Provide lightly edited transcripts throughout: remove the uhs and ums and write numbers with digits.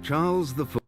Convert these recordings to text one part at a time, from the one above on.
Charles the Fourth.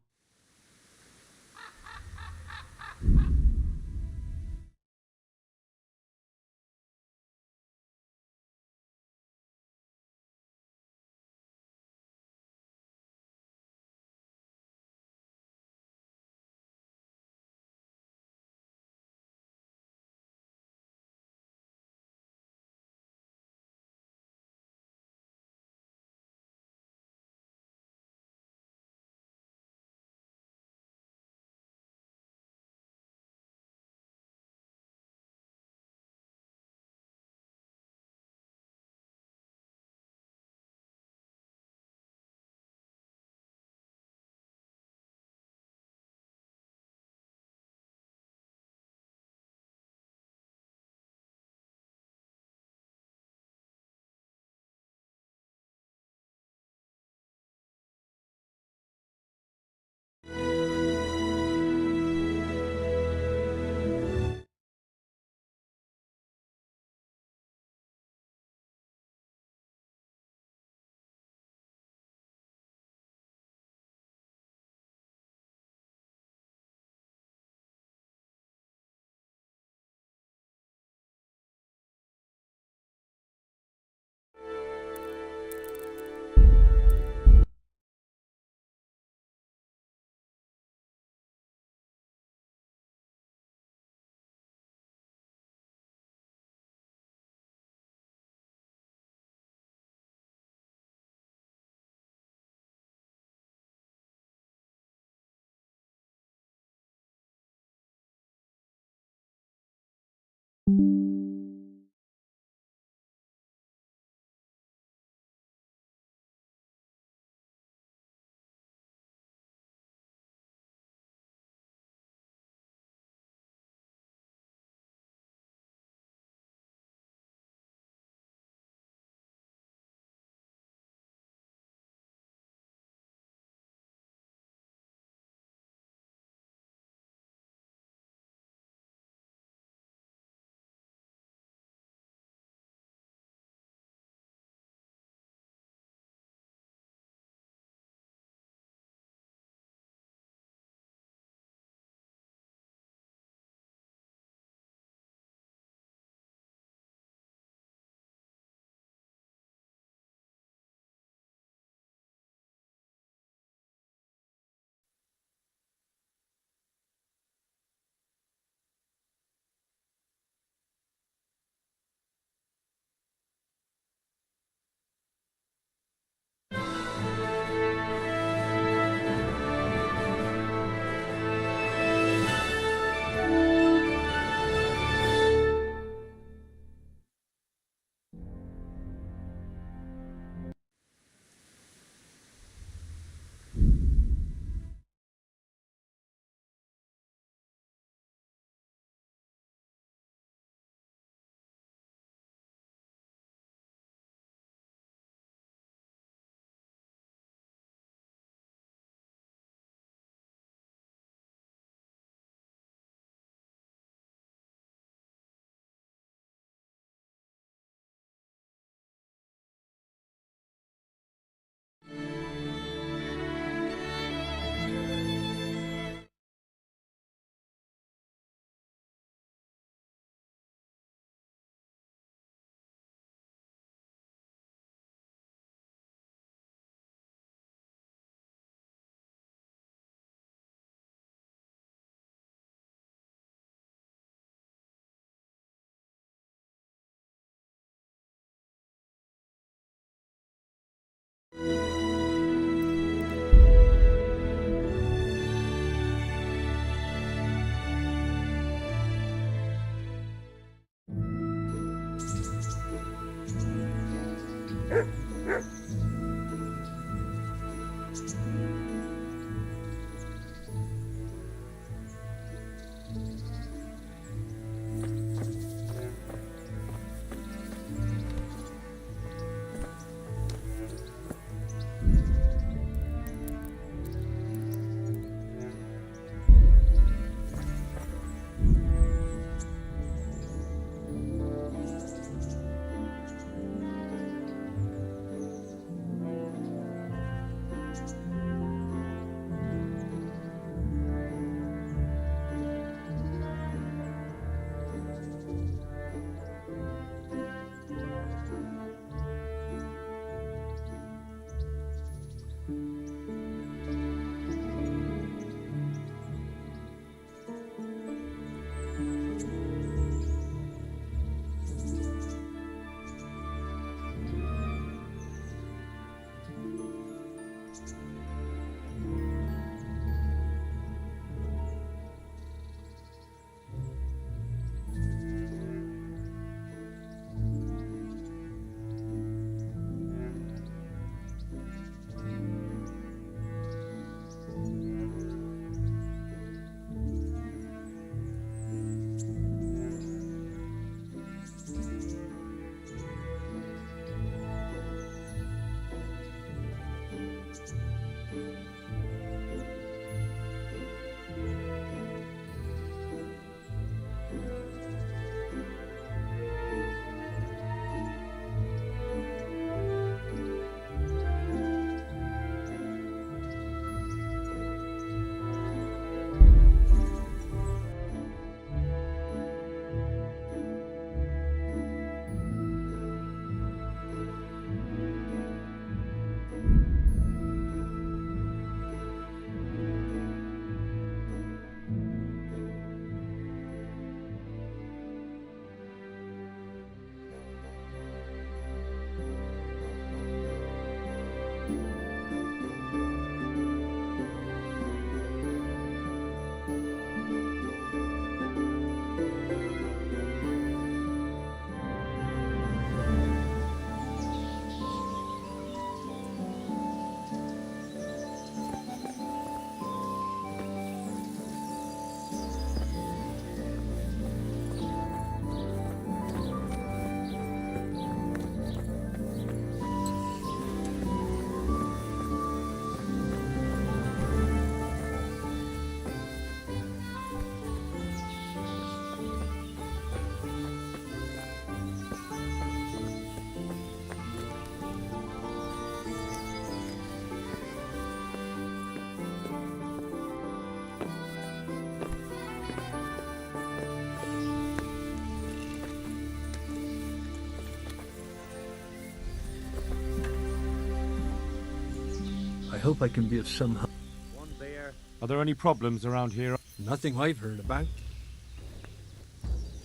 hope I can be of some help. One bear. Are there any problems around here? Nothing I've heard about.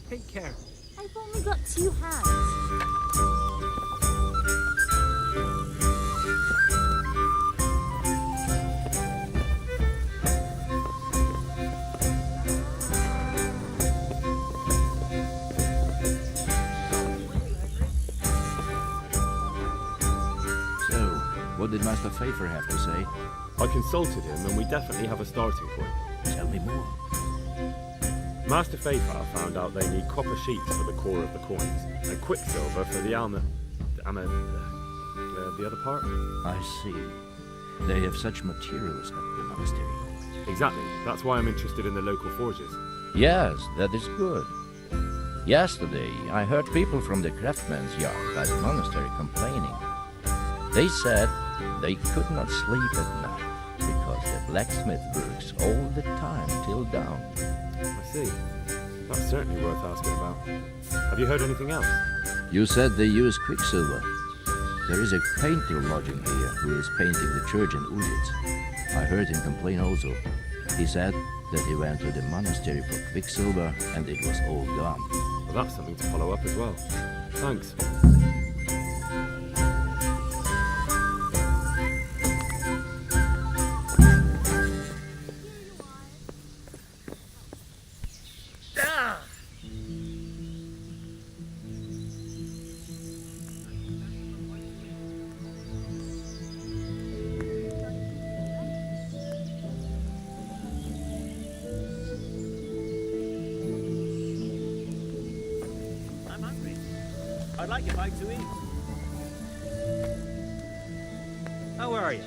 Take care. I've only got 2 hands. What did Master Pfeiffer have to say? I consulted him and we definitely have a starting point. Tell me more. Master Pfeiffer found out they need copper sheets for the core of the coins and quicksilver for the the other part? I see. They have such materials at the monastery. Exactly. That's why I'm interested in the local forges. Yes, that is good. Yesterday, I heard people from the craftsman's yard by the monastery complaining. They said they could not sleep at night because the blacksmith works all the time till dawn. I see. That's certainly worth asking about. Have you heard anything else? You said they use quicksilver. There is a painter lodging here who is painting the church in Ullitz. I heard him complain also. He said that he went to the monastery for quicksilver and it was all gone. Well, that's something to follow up as well. Thanks. I'd like a bite to eat. How are you?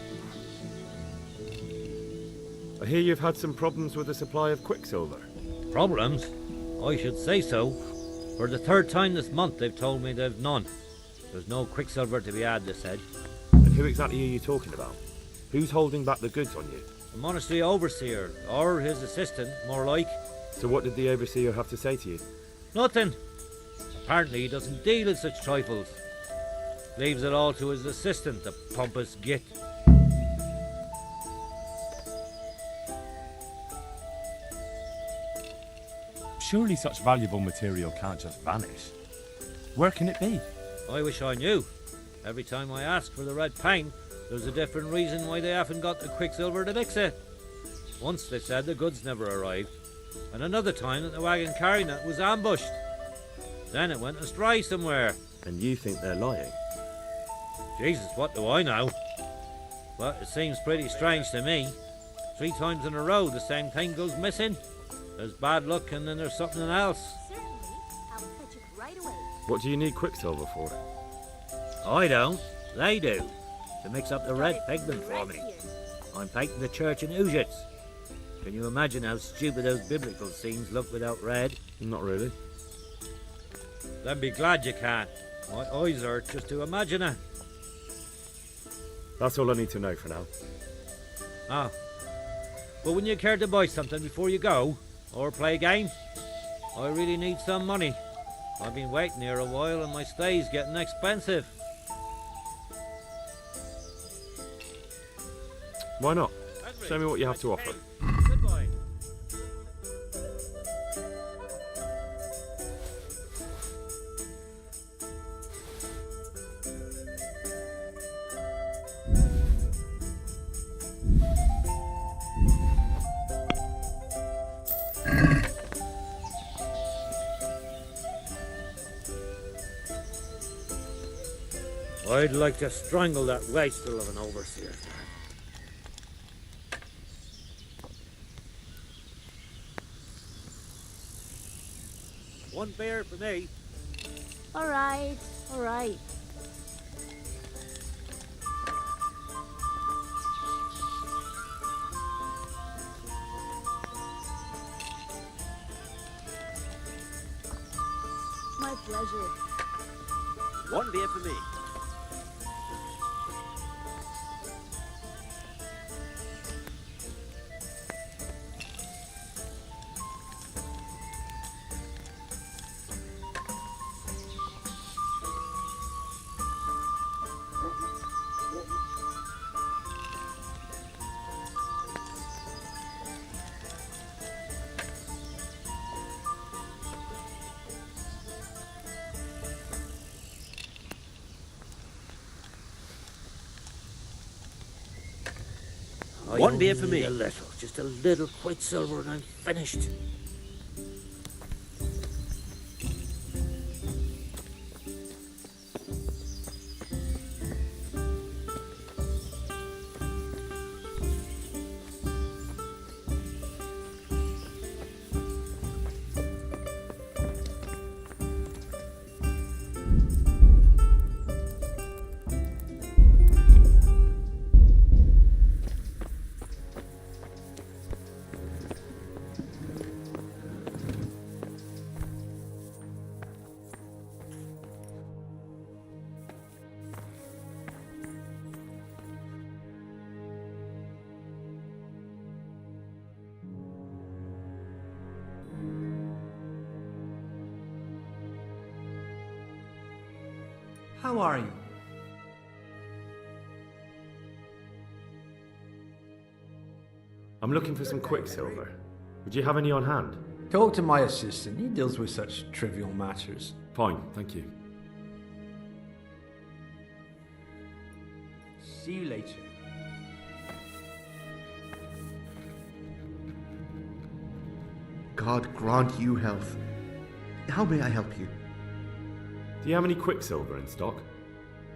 I hear you've had some problems with the supply of quicksilver. Problems? I should say so. For the 3rd time this month they've told me they've none. There's no quicksilver to be had, they said. And who exactly are you talking about? Who's holding back the goods on you? The monastery overseer, or his assistant, more like. So what did the overseer have to say to you? Nothing. Apparently he doesn't deal in such trifles. Leaves it all to his assistant, the pompous git. Surely such valuable material can't just vanish. Where can it be? I wish I knew. Every time I ask for the red paint, there's a different reason why they haven't got the quicksilver to mix it. Once they said the goods never arrived, and another time that the wagon carrying it was ambushed. Then it went astray somewhere. And you think they're lying? Jesus, what do I know? But it seems pretty strange to me. 3 times in a row the same thing goes missing. There's bad luck and then there's something else. Certainly. I'll fetch it right away. What do you need quicksilver for? I don't. They do. To mix up the red pigment for Right me. here. I'm painting the church in Ujitz. Can you imagine how stupid those biblical scenes look without red? Not really. Then be glad you can. My eyes hurt just to imagine it. That's all I need to know for now. Ah. But wouldn't you care to buy something before you go? Or play a game? I really need some money. I've been waiting here a while and my stay's getting expensive. Why not? Show me what you have to offer. Goodbye. I'd like to strangle that wastrel of an overseer. One bear for me. All right, all right. My pleasure. One beer for me. One beer for me. A little, just a little quicksilver and I'm finished. How are you? I'm looking for some quicksilver. Would you have any on hand? Talk to my assistant. He deals with such trivial matters. Fine, thank you. See you later. God grant you health. How may I help you? Do you have any quicksilver in stock?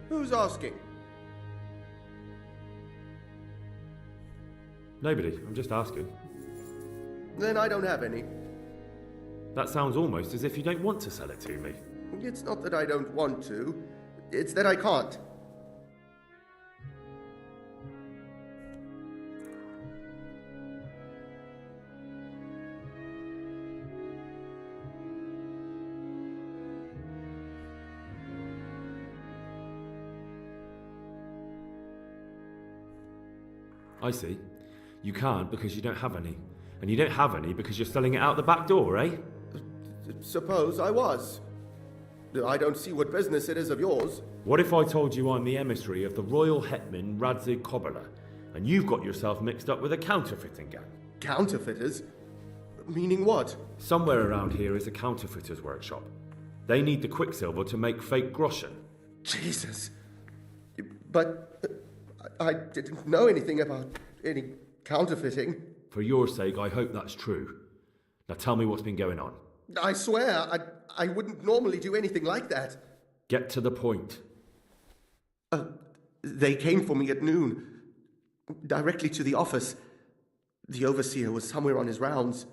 Who's asking? Nobody, I'm just asking. Then I don't have any. That sounds almost as if you don't want to sell it to me. It's not that I don't want to, it's that I can't. I see. You can't because you don't have any. And you don't have any because you're selling it out the back door, eh? Suppose I was. I don't see what business it is of yours. What if I told you I'm the emissary of the Royal Hetman Radzig Kobyla, and you've got yourself mixed up with a counterfeiting gang? Counterfeiters? Meaning what? Somewhere around here is a counterfeiter's workshop. They need the quicksilver to make fake groschen. Jesus. But I didn't know anything about any counterfeiting. For your sake, I hope that's true. Now tell me what's been going on. I swear, I wouldn't normally do anything like that. Get to the point. They came for me at noon, directly to the office. The overseer was somewhere on his rounds.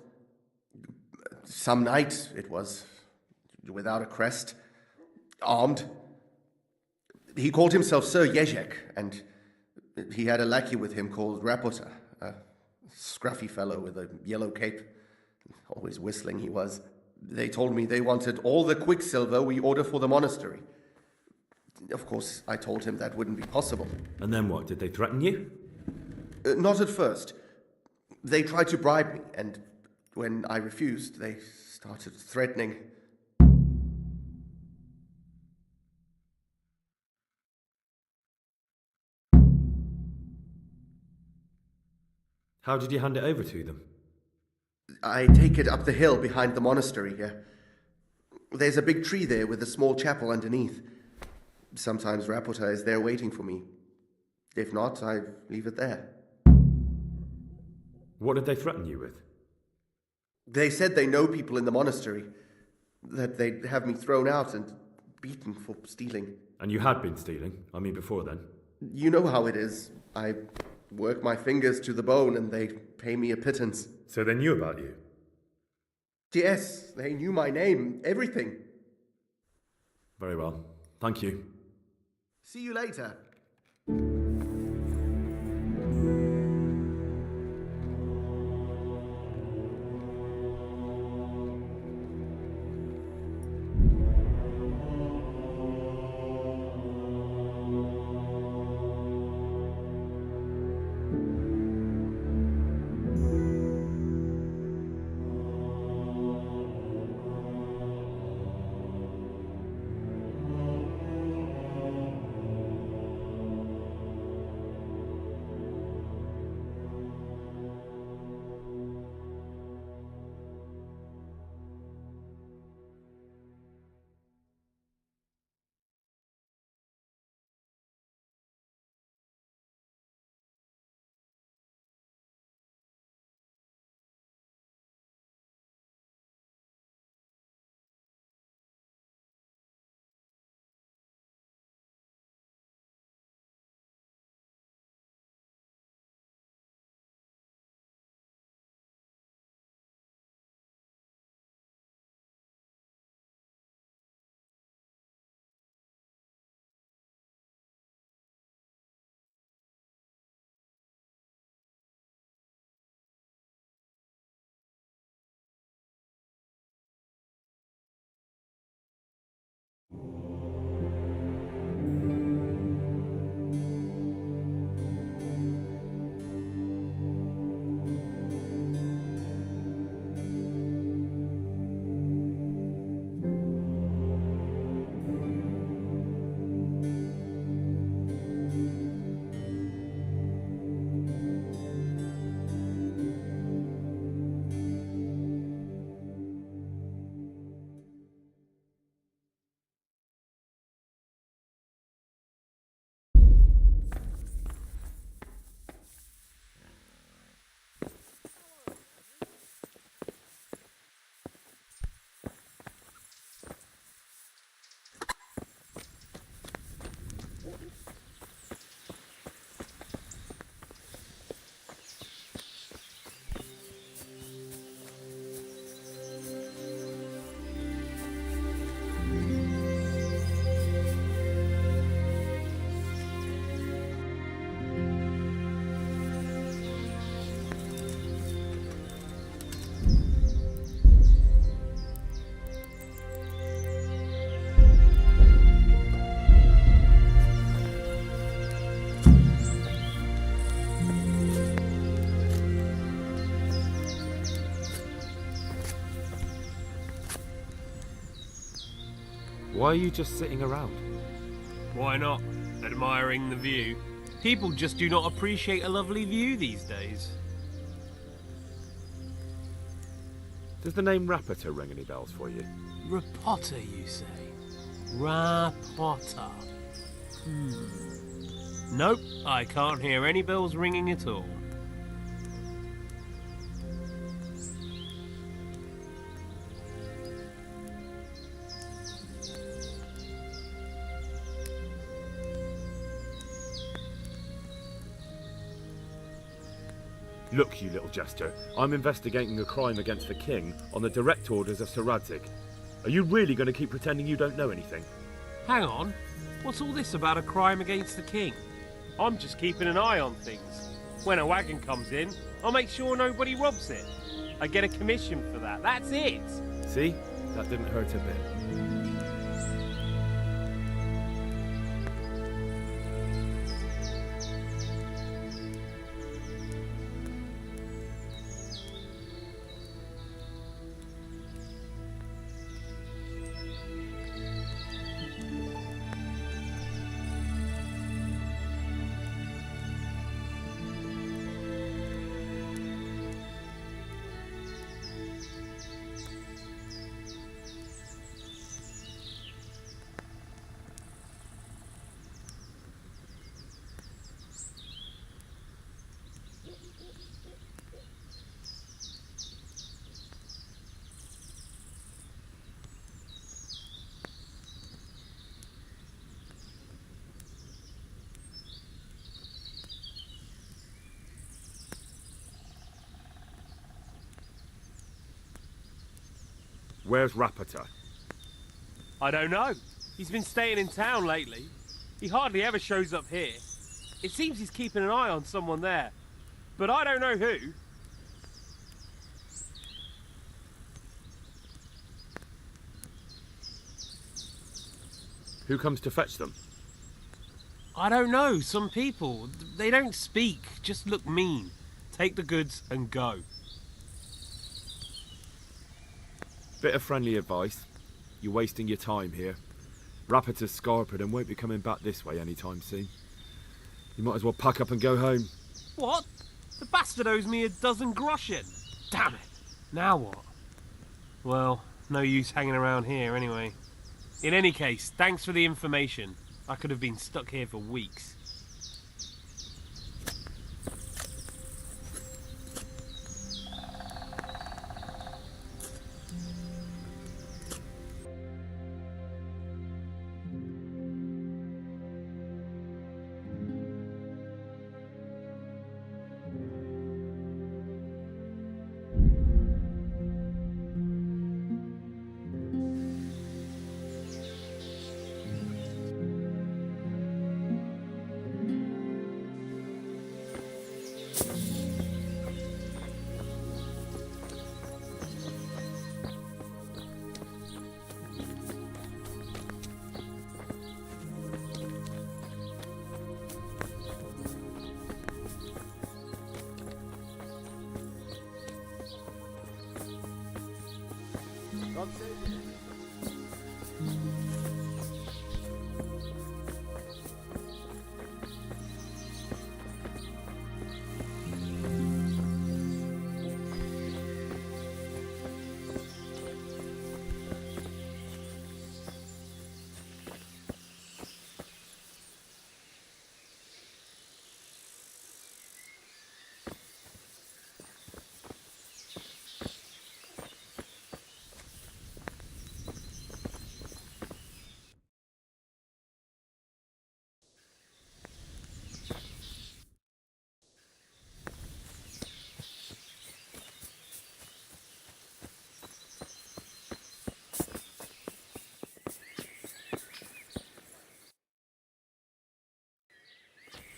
Some night, it was, without a crest, armed. He called himself Sir Jezek, and he had a lackey with him called Rapota, a scruffy fellow with a yellow cape. Always whistling he was. They told me they wanted all the quicksilver we order for the monastery. Of course, I told him that wouldn't be possible. And then what? Did they threaten you? Not at first. They tried to bribe me, and when I refused, they started threatening. How did you hand it over to them? I take it up the hill behind the monastery here. There's a big tree there with a small chapel underneath. Sometimes Rapota is there waiting for me. If not, I leave it there. What did they threaten you with? They said they know people in the monastery, that they'd have me thrown out and beaten for stealing. And you had been stealing? I mean, before then? You know how it is. I work my fingers to the bone and they pay me a pittance. So they knew about you? Yes, they knew my name, everything. Very well. Thank you. See you later. Why are you just sitting around? Why not? Admiring the view. People just do not appreciate a lovely view these days. Does the name Rapita ring any bells for you? Rapota, you say? Rapota. Nope, I can't hear any bells ringing at all. Look, you little jester, I'm investigating a crime against the king on the direct orders of Sir Radzig. Are you really going to keep pretending you don't know anything? Hang on, what's all this about a crime against the king? I'm just keeping an eye on things. When a wagon comes in, I'll make sure nobody robs it. I get a commission for that, that's it! See? That didn't hurt a bit. Where's Rapita? I don't know. He's been staying in town lately. He hardly ever shows up here. It seems he's keeping an eye on someone there. But I don't know who. Who comes to fetch them? I don't know. Some people, they don't speak, just look mean. Take the goods and go. Bit of friendly advice. You're wasting your time here. Rapita's scarpered and won't be coming back this way anytime soon. You might as well pack up and go home. What? The bastard owes me a dozen groschen. Damn it. Now what? Well, no use hanging around here anyway. In any case, thanks for the information. I could have been stuck here for weeks.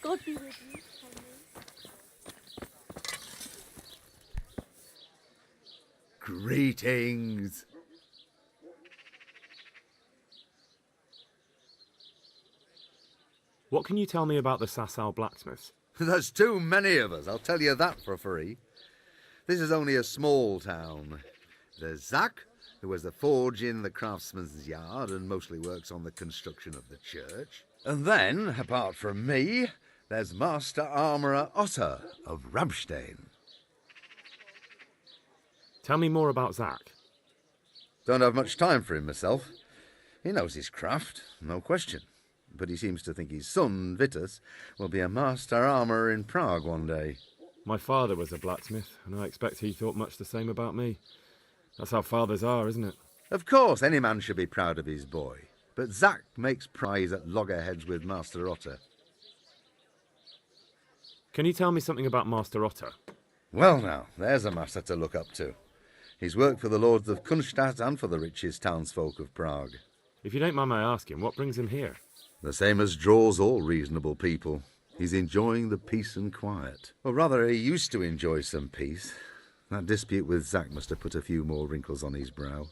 God be with you, Henry. Greetings. What can you tell me about the Sasau blacksmiths? There's too many of us, I'll tell you that for free. This is only a small town. There's Zach, who has a forge in the craftsman's yard and mostly works on the construction of the church. And then, apart from me, there's Master Armourer Otter of Ramstein. Tell me more about Zach. Don't have much time for him myself. He knows his craft, no question. But he seems to think his son, Vitus, will be a master armourer in Prague one day. My father was a blacksmith, and I expect he thought much the same about me. That's how fathers are, isn't it? Of course, any man should be proud of his boy. But Zach makes prize at loggerheads with Master Otter. Can you tell me something about Master Otter? Well now, there's a master to look up to. He's worked for the lords of Kunstadt and for the richest townsfolk of Prague. If you don't mind my asking, what brings him here? The same as draws all reasonable people. He's enjoying the peace and quiet. Or rather, he used to enjoy some peace. That dispute with Zach must have put a few more wrinkles on his brow.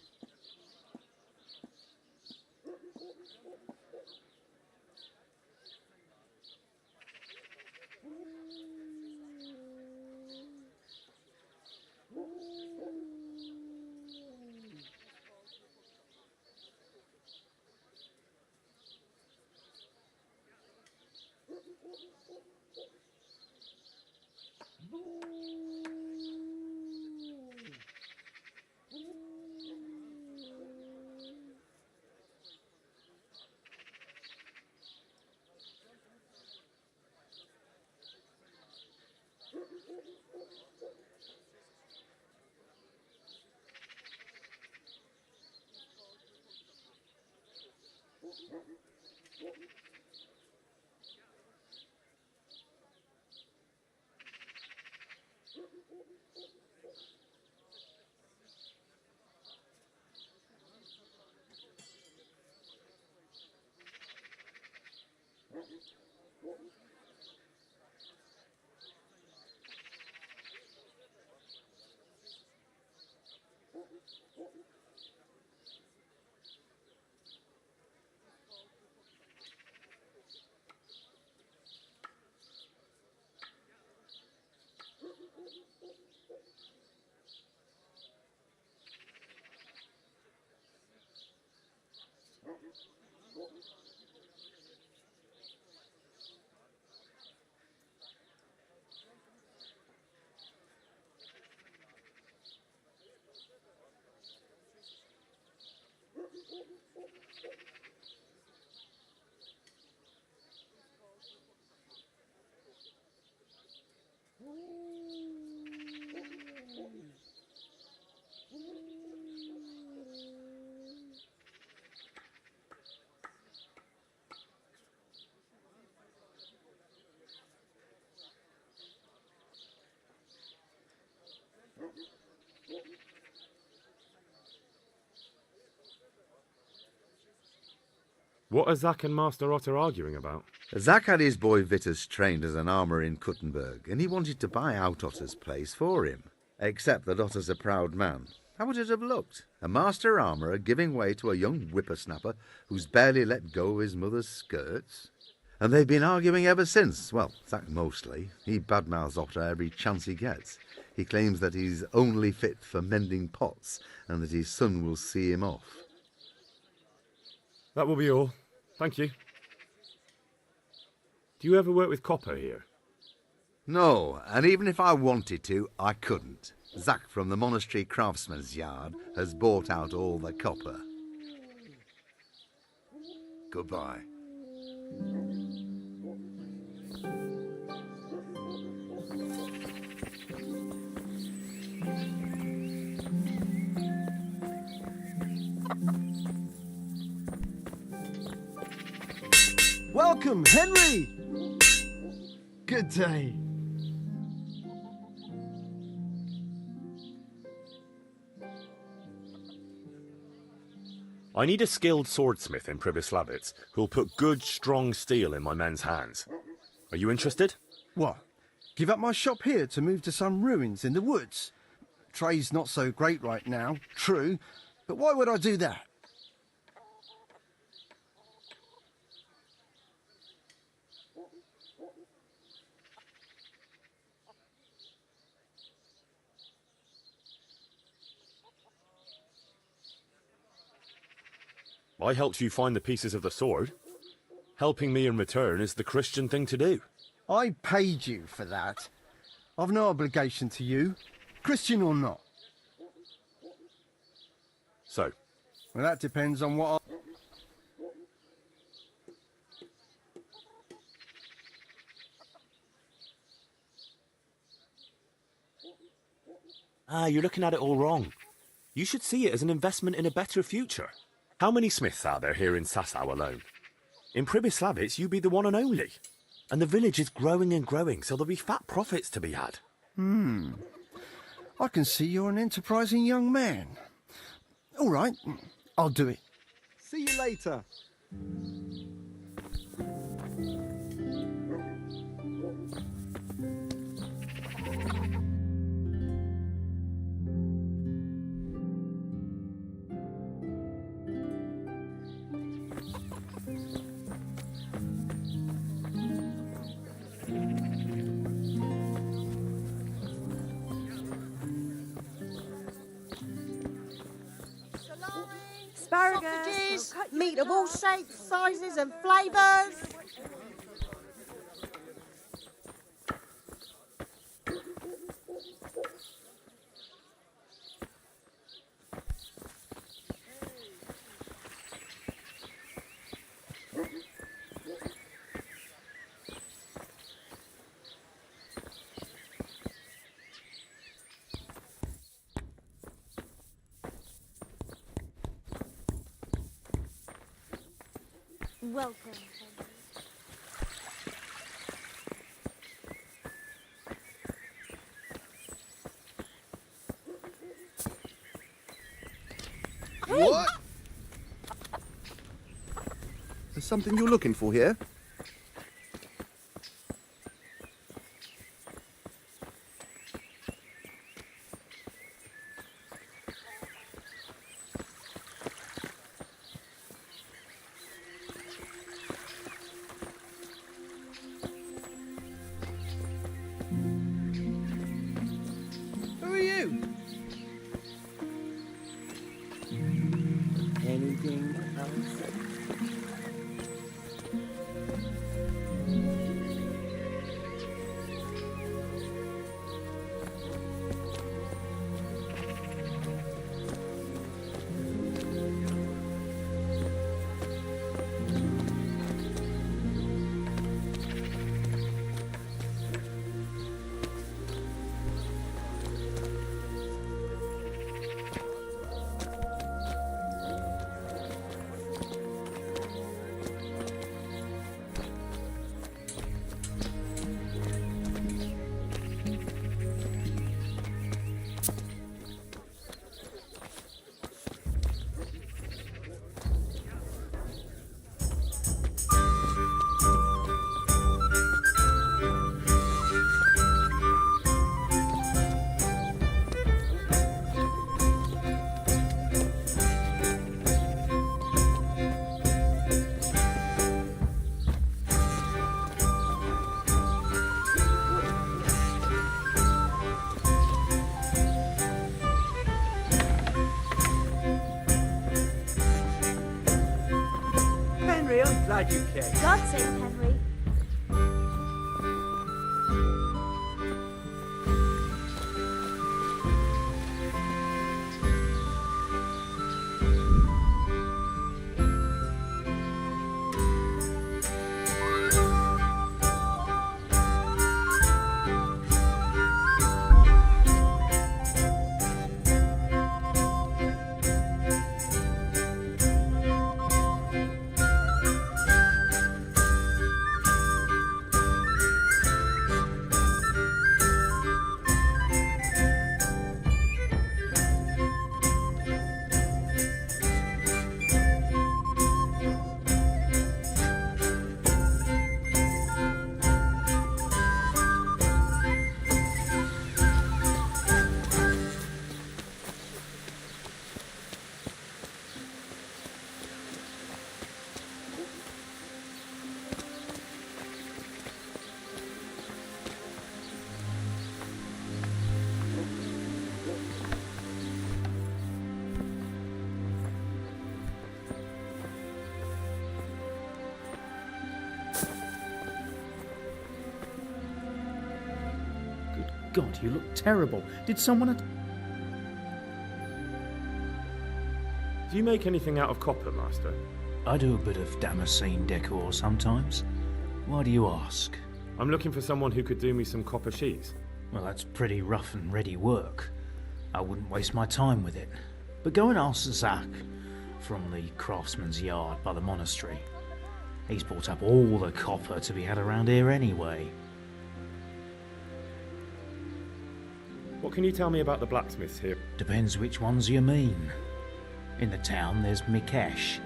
What are Zach and Master Otter arguing about? Zach had his boy Vitus trained as an armourer in Kuttenberg, and he wanted to buy out Otter's place for him. Except that Otter's a proud man. How would it have looked? A master armourer giving way to a young whippersnapper who's barely let go of his mother's skirts? And they've been arguing ever since. Well, Zach mostly. He badmouths Otter every chance he gets. He claims that he's only fit for mending pots, and that his son will see him off. That will be all. Thank you. Do you ever work with copper here? No, and even if I wanted to, I couldn't. Zach from the monastery craftsman's yard has bought out all the copper. Goodbye. Welcome, Henry! Good day. I need a skilled swordsmith in Pribyslavitz who'll put good, strong steel in my men's hands. Are you interested? What? Give up my shop here to move to some ruins in the woods? Trade's not so great right now, true, but why would I do that? I helped you find the pieces of the sword. Helping me in return is the Christian thing to do. I paid you for that. I've no obligation to you, Christian or not. So, Well, that depends on what you're looking at it all wrong. You should see it as an investment in a better future. How many smiths are there here in Sasau alone? In Pribyslavitz, you be the one and only. And the village is growing and growing, so there'll be fat profits to be had. I can see you're an enterprising young man. All right, I'll do it. See you later. Asparagus, meat of all shapes, sizes and flavours. Welcome. What? There's something you're looking for here? Who are you? Anything else? Henry, I'm glad you came. God save Henry. God, you look terrible. Did someone... Do you make anything out of copper, Master? I do a bit of Damascene decor sometimes. Why do you ask? I'm looking for someone who could do me some copper sheets. Well, that's pretty rough and ready work. I wouldn't waste my time with it. But go and ask Zach from the craftsman's yard by the monastery. He's bought up all the copper to be had around here anyway. What can you tell me about the blacksmiths here? Depends which ones you mean. In the town there's Mikesh.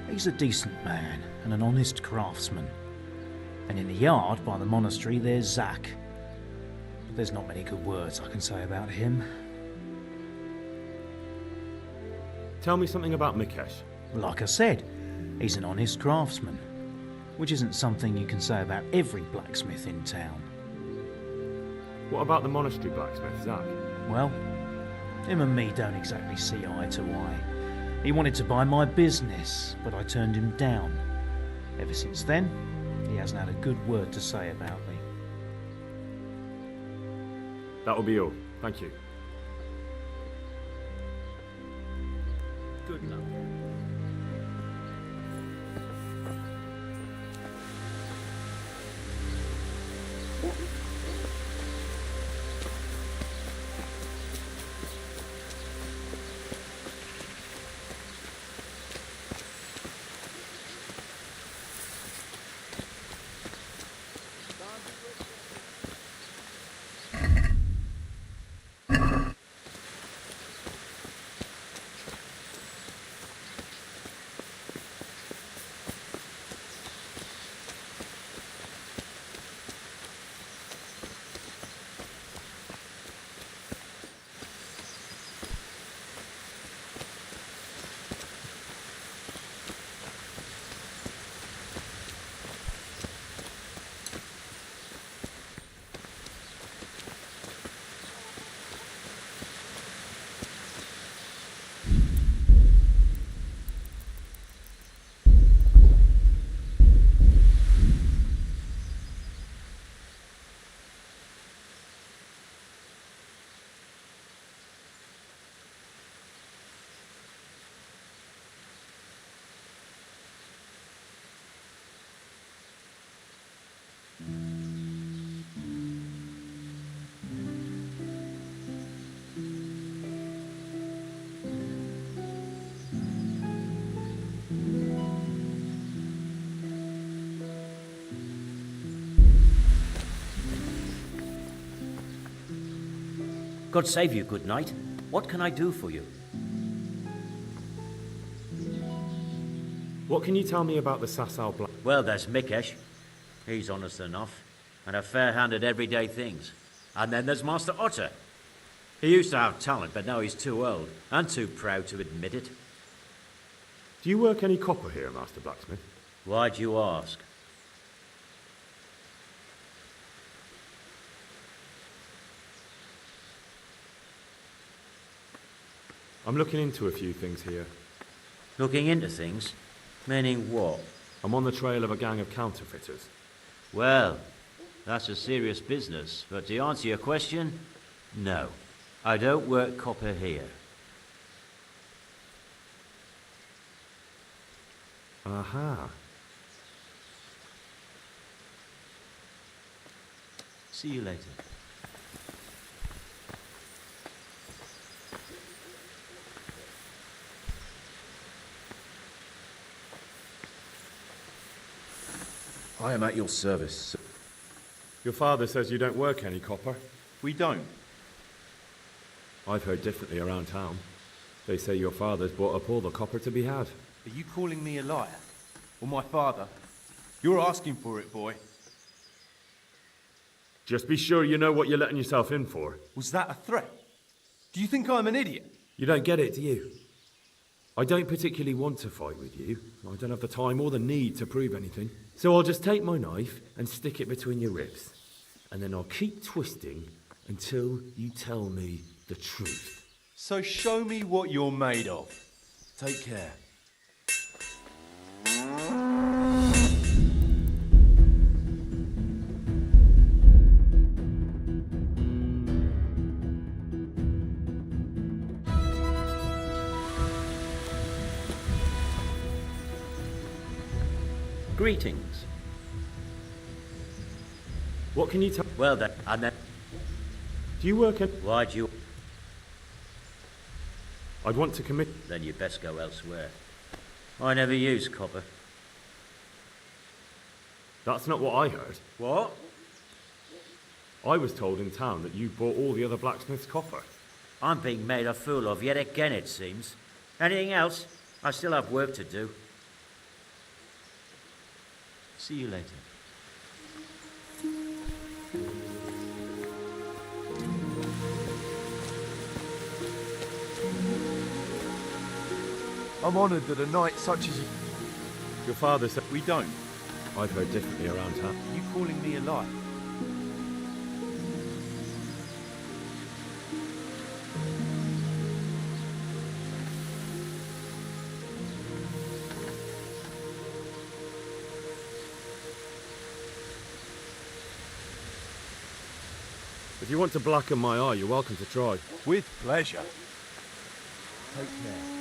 He's a decent man and an honest craftsman. And in the yard by the monastery there's Zach. But there's not many good words I can say about him. Tell me something about Mikesh. Like I said, he's an honest craftsman, which isn't something you can say about every blacksmith in town. What about the monastery blacksmith, Zach? Well, him and me don't exactly see eye to eye. He wanted to buy my business, but I turned him down. Ever since then, he hasn't had a good word to say about me. That'll be all. Thank you. Good luck. God save you, good knight. What can I do for you? What can you tell me about the Sasau Black? Well, there's Mikesh. He's honest enough, and a fair hand at everyday things. And then there's Master Otter. He used to have talent, but now he's too old, and too proud to admit it. Do you work any copper here, Master Blacksmith? Why do you ask? I'm looking into a few things here. Looking into things? Meaning what? I'm on the trail of a gang of counterfeiters. Well, that's a serious business, but to answer your question, no. I don't work copper here. Aha. See you later. I am at your service. Your father says you don't work any copper. We don't. I've heard differently around town. They say your father's bought up all the copper to be had. Are you calling me a liar? Or my father? You're asking for it, boy. Just be sure you know what you're letting yourself in for. Was that a threat? Do you think I'm an idiot? You don't get it, do you? I don't particularly want to fight with you. I don't have the time or the need to prove anything. So I'll just take my knife and stick it between your ribs. And then I'll keep twisting until you tell me the truth. So show me what you're made of. Take care. Greetings. What can you tell? Well then, and then... Do you work at... Why'd you... I'd want to commit... Then you'd best go elsewhere. I never use copper. That's not what I heard. What? I was told in town that you bought all the other blacksmith's copper. I'm being made a fool of yet again, it seems. Anything else? I still have work to do. See you later. I'm honoured that a knight such as you... Your father said... We don't. I've heard differently around town. You calling me a liar? If you want to blacken my eye, you're welcome to try. With pleasure. Take care.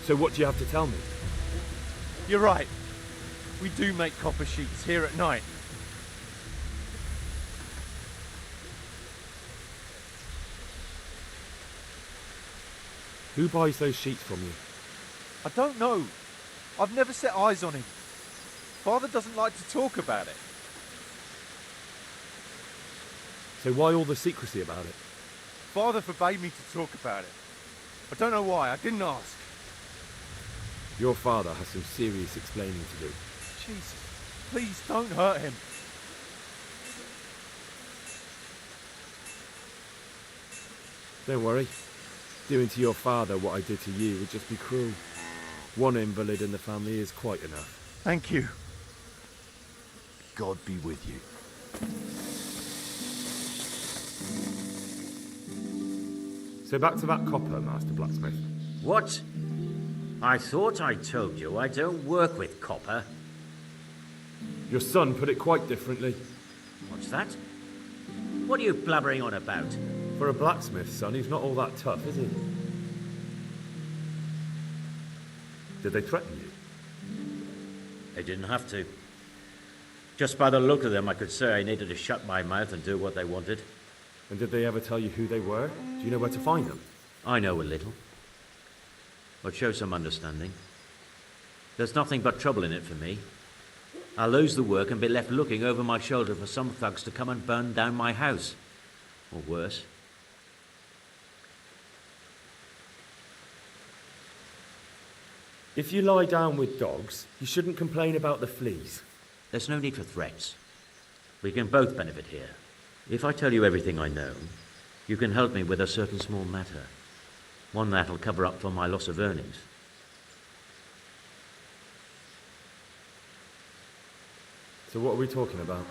So what do you have to tell me? You're right. We do make copper sheets here at night. Who buys those sheets from you? I don't know. I've never set eyes on him. Father doesn't like to talk about it. So why all the secrecy about it? Father forbade me to talk about it. I don't know why. I didn't ask. Your father has some serious explaining to do. Jesus, please don't hurt him. Don't worry. Doing to your father what I did to you would just be cruel. One invalid in the family is quite enough. Thank you. God be with you. So back to that copper, Master Blacksmith. What? I thought I told you I don't work with copper. Your son put it quite differently. What's that? What are you blabbering on about? For a blacksmith, son, he's not all that tough, is he? Did they threaten you? They didn't have to. Just by the look of them, I could say I needed to shut my mouth and do what they wanted. And did they ever tell you who they were? Do you know where to find them? I know a little. But show some understanding. There's nothing but trouble in it for me. I'll lose the work and be left looking over my shoulder for some thugs to come and burn down my house. Or worse. If you lie down with dogs, you shouldn't complain about the fleas. There's no need for threats. We can both benefit here. If I tell you everything I know, you can help me with a certain small matter. One that'll cover up for my loss of earnings. So what are we talking about?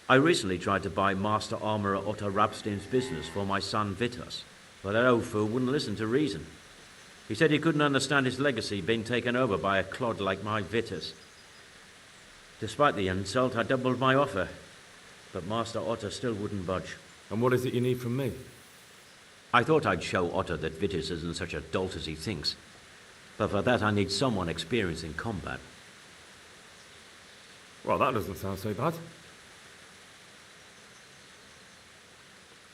I recently tried to buy Master Armourer Otto Rapstein's business for my son Vitus, but that old fool wouldn't listen to reason. He said he couldn't understand his legacy being taken over by a clod like my Vitus. Despite the insult, I doubled my offer, but Master Otto still wouldn't budge. And what is it you need from me? I thought I'd show Otto that Vitus isn't such a dolt as he thinks, but for that I need someone experienced in combat. Well, that doesn't sound so bad.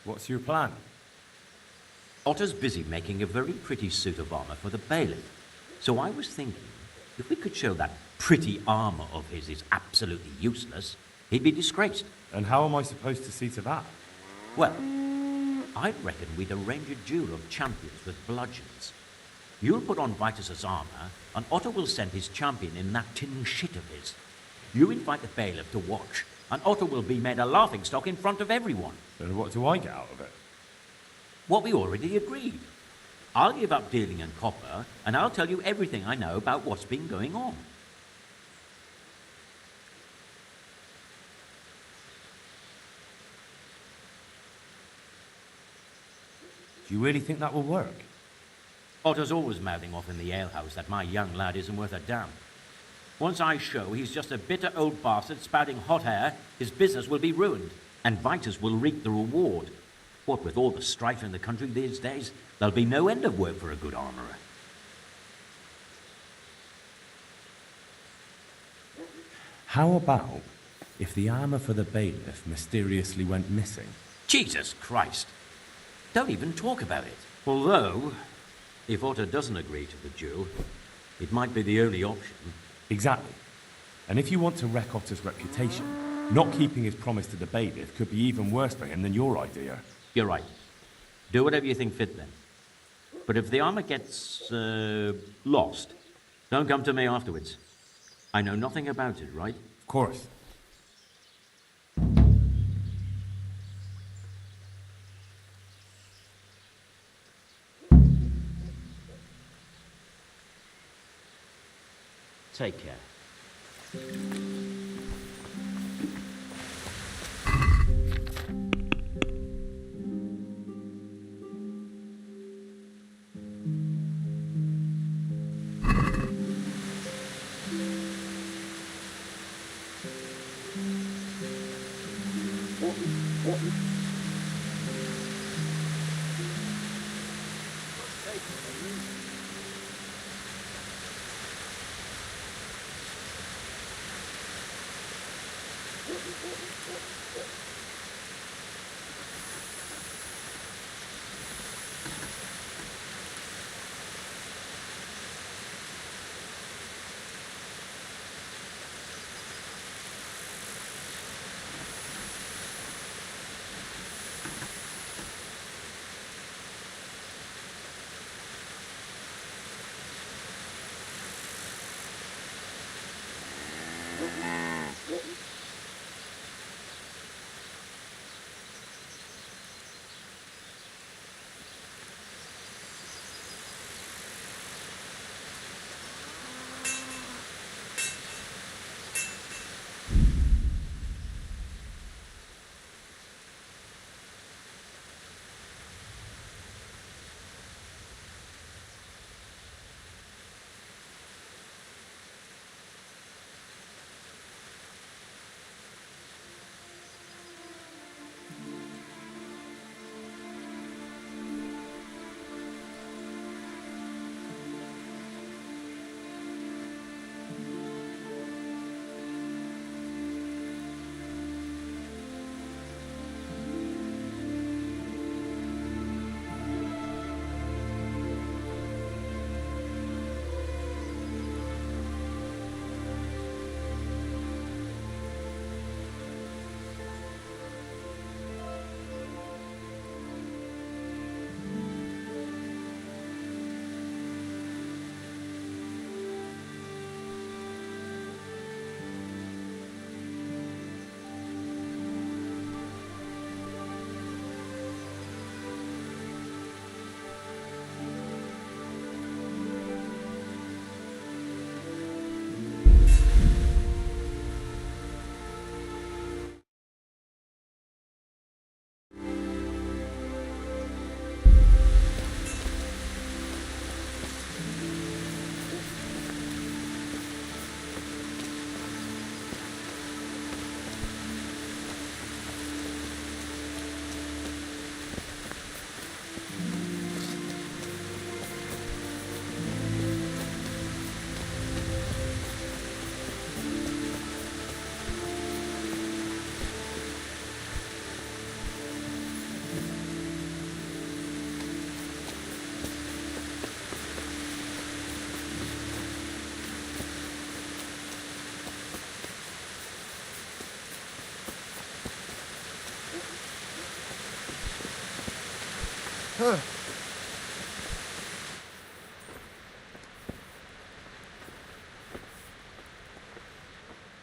What's your plan? Otto's busy making a very pretty suit of armour for the bailiff, so I was thinking, if we could show that pretty armour of his is absolutely useless, he'd be disgraced. And how am I supposed to see to that? Well, I reckon we'd arrange a duel of champions with bludgeons. You'll put on Vitus's armour, and Otto will send his champion in that tin shit of his. You invite the bailiff to watch, and Otto will be made a laughingstock in front of everyone. And what do I get out of it? What we already agreed. I'll give up dealing in copper, and I'll tell you everything I know about what's been going on. Do you really think that will work? Otto's always mouthing off in the alehouse that my young lad isn't worth a damn. Once I show he's just a bitter old bastard spouting hot air, his business will be ruined, and Vitus will reap the reward. What with all the strife in the country these days, there'll be no end of work for a good armourer. How about if the armour for the bailiff mysteriously went missing? Jesus Christ! Don't even talk about it. Although, if Otto doesn't agree to the duel, it might be the only option. Exactly. And if you want to wreck Otto's reputation, not keeping his promise to the bailiff could be even worse for him than your idea. You're right. Do whatever you think fit then. But if the armour gets, lost, don't come to me afterwards. I know nothing about it, right? Of course. Take care.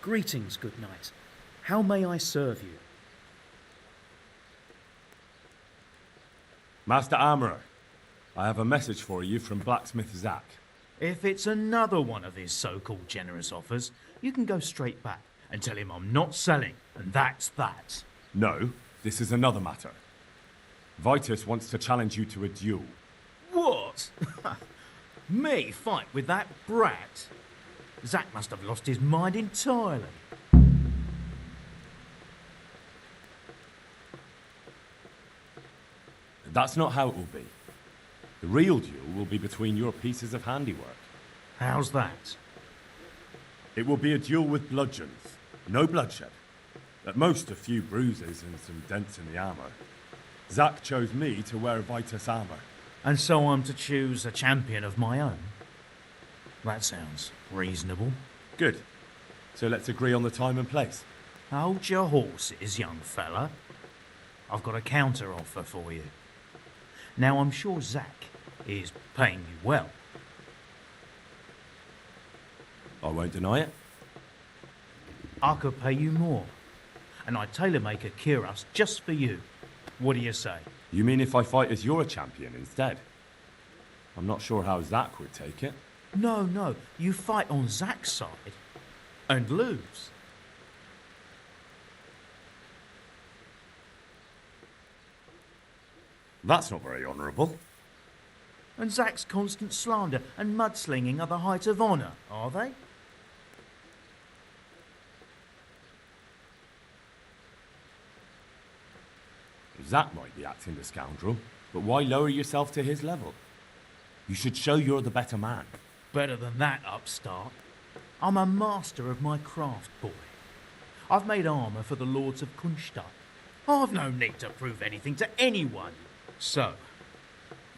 Greetings, good knight. How may I serve you? Master Armourer, I have a message for you from blacksmith Zack. If it's another one of his so-called generous offers, you can go straight back and tell him I'm not selling, and that's that. No, this is another matter. Vitus wants to challenge you to a duel. What? Me fight with that brat? Zack must have lost his mind entirely. That's not how it will be. The real duel will be between your pieces of handiwork. How's that? It will be a duel with bludgeons. No bloodshed. At most, a few bruises and some dents in the armour. Zack chose me to wear Vitus armour. And so I'm to choose a champion of my own? That sounds reasonable. Good. So let's agree on the time and place. Hold your horses, young fella. I've got a counter offer for you. Now, I'm sure Zack is paying you well. I won't deny it. I could pay you more, and I'd tailor-make a cuirass just for you. What do you say? You mean if I fight as your champion instead? I'm not sure how Zack would take it. No, you fight on Zack's side and lose. That's not very honourable. And Zack's constant slander and mudslinging are the height of honour, are they? Zack might be acting the scoundrel, but why lower yourself to his level? You should show you're the better man. Better than that, upstart. I'm a master of my craft, boy. I've made armour for the lords of Kunstadt. I've no need to prove anything to anyone. So,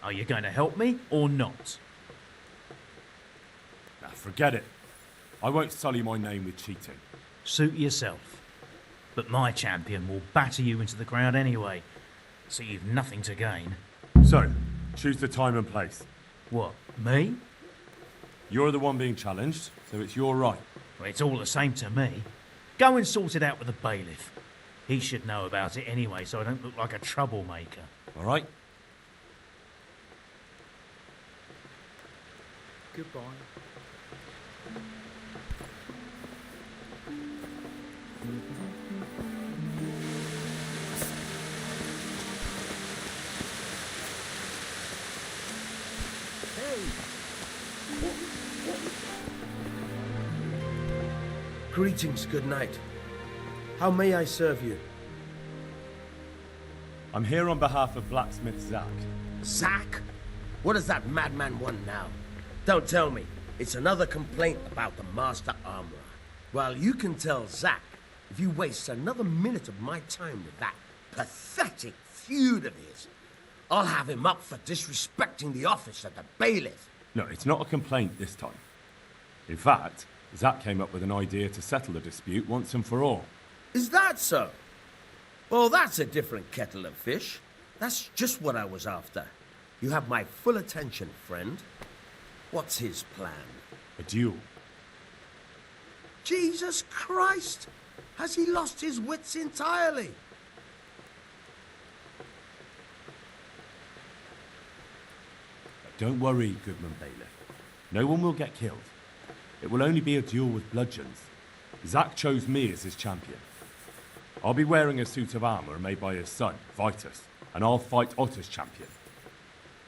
are you going to help me or not? Now, forget it. I won't sully my name with cheating. Suit yourself. But my champion will batter you into the ground anyway, so you've nothing to gain. So, choose the time and place. What, me? You're the one being challenged, so it's your right. Well, it's all the same to me. Go and sort it out with the bailiff. He should know about it anyway, so I don't look like a troublemaker. All right? Goodbye. Greetings, good knight. How may I serve you? I'm here on behalf of blacksmith Zack. Zack? What does that madman want now? Don't tell me. It's another complaint about the Master Armourer. Well, you can tell Zack if you waste another minute of my time with that pathetic feud of his. I'll have him up for disrespecting the office of the bailiff. No, it's not a complaint this time. In fact, Zack came up with an idea to settle the dispute once and for all. Is that so? Well, that's a different kettle of fish. That's just what I was after. You have my full attention, friend. What's his plan? A duel. Jesus Christ! Has he lost his wits entirely? Don't worry, Goodman Bailiff. No one will get killed. It will only be a duel with bludgeons. Zack chose me as his champion. I'll be wearing a suit of armour made by his son, Vitus, and I'll fight Otter's champion.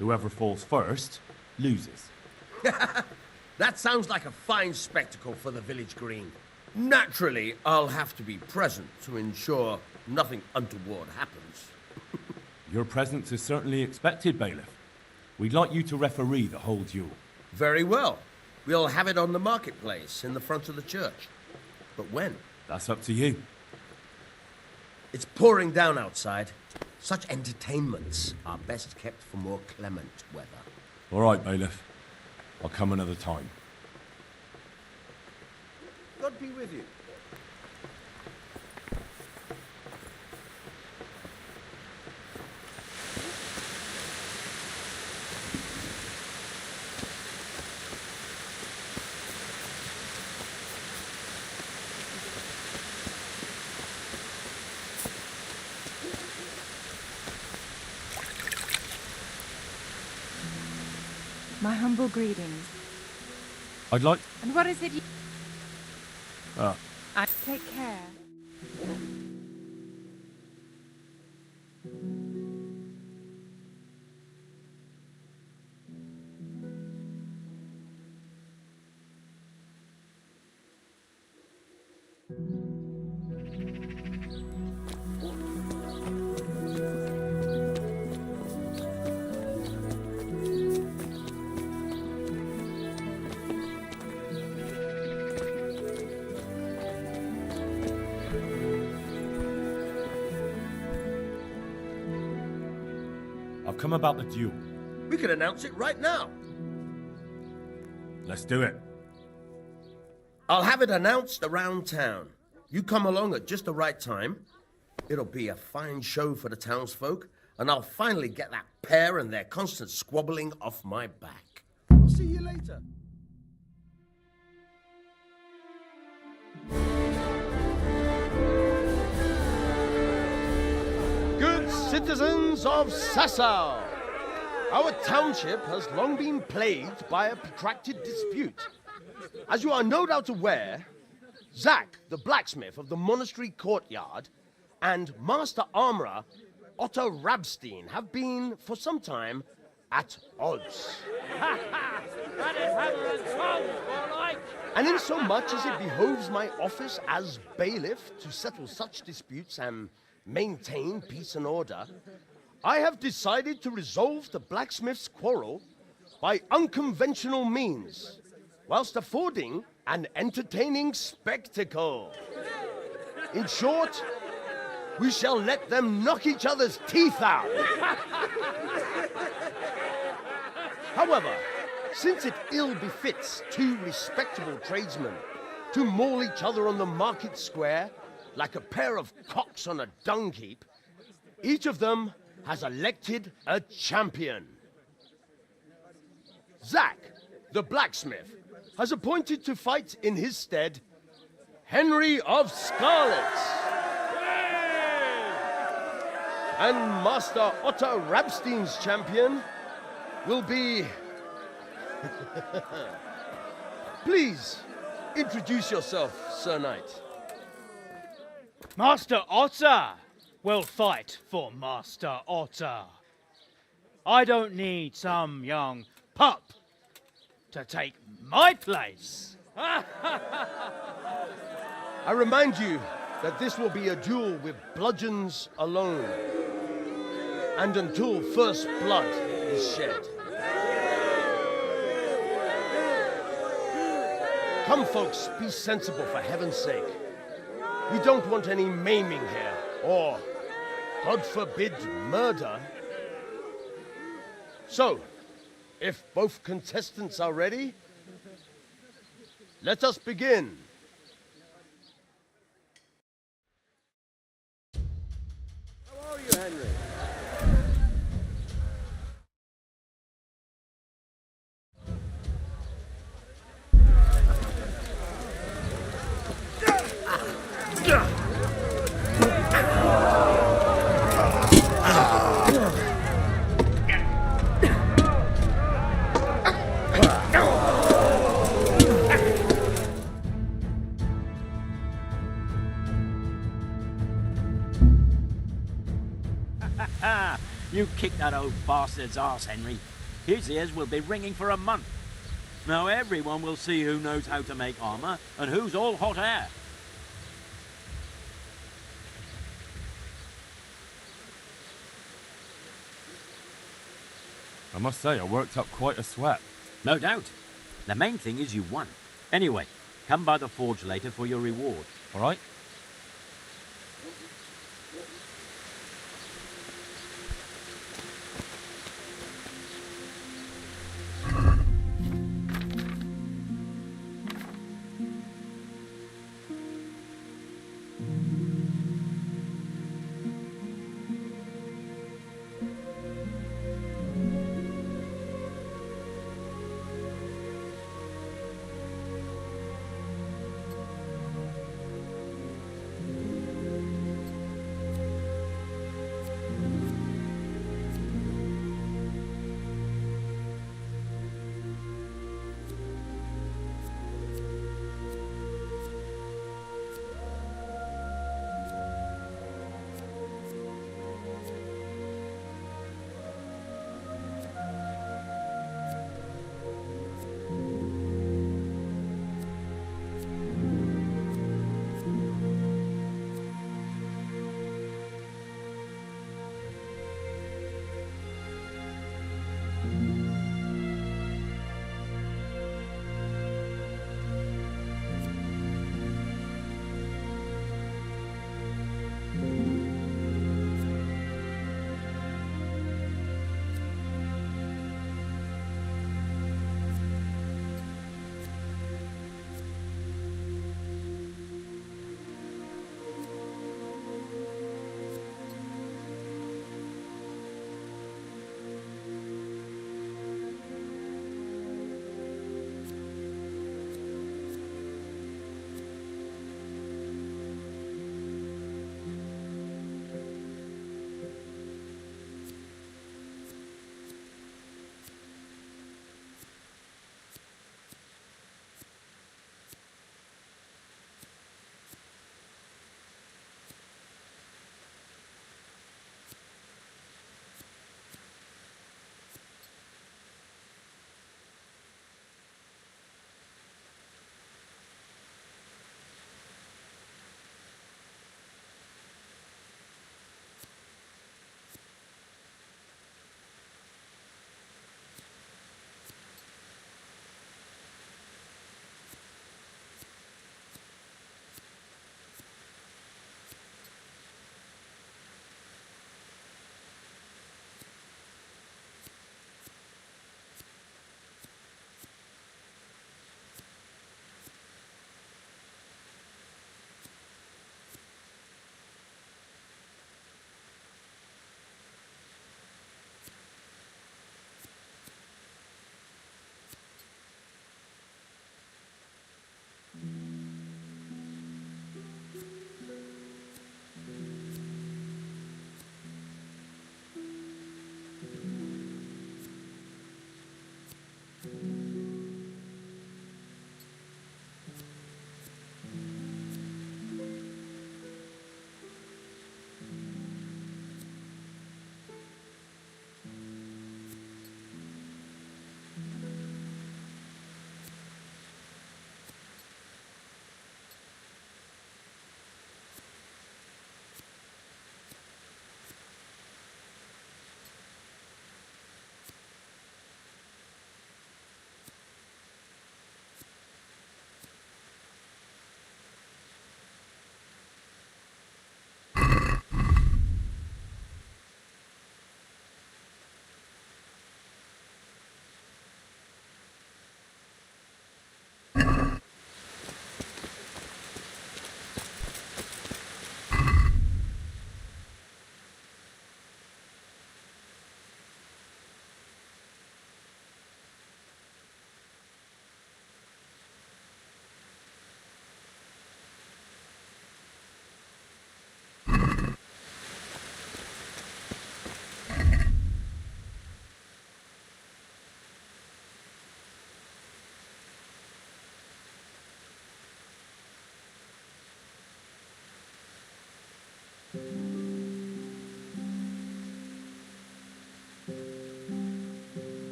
Whoever falls first, loses. That sounds like a fine spectacle for the village green. Naturally, I'll have to be present to ensure nothing untoward happens. Your presence is certainly expected, Bailiff. We'd like you to referee the whole duel. Very well. We'll have it on the marketplace in the front of the church. But when? That's up to you. It's pouring down outside. Such entertainments are best kept for more clement weather. All right, Bailiff. I'll come another time. God be with you. My humble greetings. I'd like... And what is it you... Ah. I take care. I've come about the duel. We could announce it right now. Let's do it. I'll have it announced around town. You come along at just the right time. It'll be a fine show for the townsfolk, and I'll finally get that pair and their constant squabbling off my back. I'll see you later. Good citizens of Sasau, our township has long been plagued by a protracted dispute. As you are no doubt aware, Zack, the blacksmith of the monastery courtyard, and Master Armourer Otto Rabstein have been, for some time, at odds. That is hammer and tongs, more like. And in so much as it behoves my office as bailiff to settle such disputes and maintain peace and order, I have decided to resolve the blacksmith's quarrel by unconventional means, whilst affording an entertaining spectacle. In short, we shall let them knock each other's teeth out. However, since it ill befits two respectable tradesmen to maul each other on the market square like a pair of cocks on a dung heap, each of them has elected a champion. Zack, the blacksmith, has appointed to fight in his stead Henry of Scarlet. And Master Otto Rabstein's champion will be... Please, introduce yourself, Sir Knight. Master Otter will fight for Master Otter. I don't need some young pup to take my place. I remind you that this will be a duel with bludgeons alone, and until first blood is shed. Come, folks, be sensible for heaven's sake. We don't want any maiming here, or, God forbid, murder. So, if both contestants are ready, let us begin. How are you, Henry? You kicked that old bastard's arse, Henry. His ears will be ringing for a month. Now everyone will see who knows how to make armour and who's all hot air. I must say, I worked up quite a sweat. No doubt. The main thing is you won. Anyway, come by the forge later for your reward. All right?